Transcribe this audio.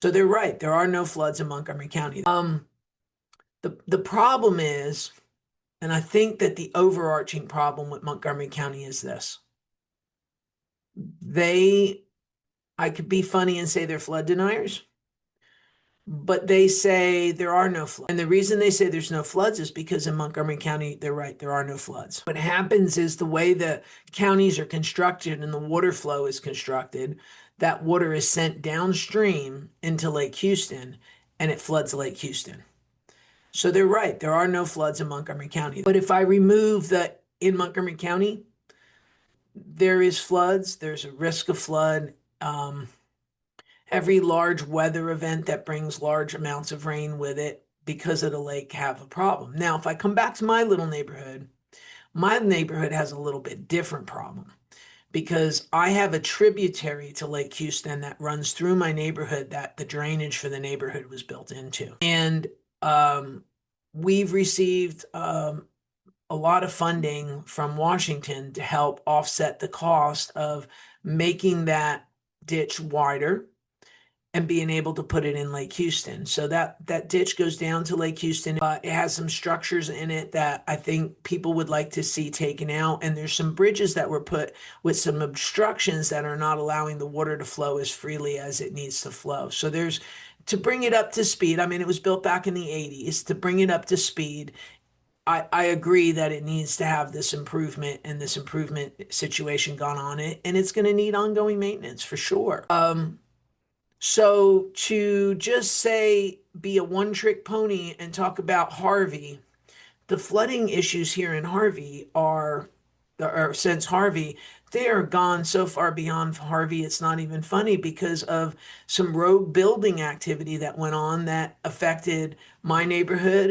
So they're right. There are no floods in Montgomery County. The problem is, and I think that the overarching problem with Montgomery County is this. I could be funny and say they're flood deniers, but they say there are no floods. And the reason they say there's no floods is because in Montgomery County, they're right, there are no floods. What happens is the way the counties are constructed and the water flow is constructed, that water is sent downstream into Lake Houston and it floods Lake Houston. So they're right, there are no floods in Montgomery County. But if I remove the in Montgomery County, there is floods, there's a risk of flood. Every large weather event that brings large amounts of rain with it because of the lake have a problem. Now, if I come back to my little neighborhood, my neighborhood has a little bit different problem because I have a tributary to Lake Houston that runs through my neighborhood that the drainage for the neighborhood was built into. And we've received a lot of funding from Washington to help offset the cost of making that ditch wider and being able to put it in Lake Houston. So that ditch goes down to Lake Houston. It has some structures in it that I think people would like to see taken out. And there's some bridges that were put with some obstructions that are not allowing the water to flow as freely as it needs to flow. So there's, to bring it up to speed, I mean, it was built back in the 80s. To bring it up to speed, I agree that it needs to have this improvement and this improvement situation gone on it, and it's going to need ongoing maintenance for sure. So to just say be a one-trick pony and talk about Harvey, the flooding issues here in Harvey or since Harvey, they are gone so far beyond Harvey, it's not even funny because of some road building activity that went on that affected my neighborhood.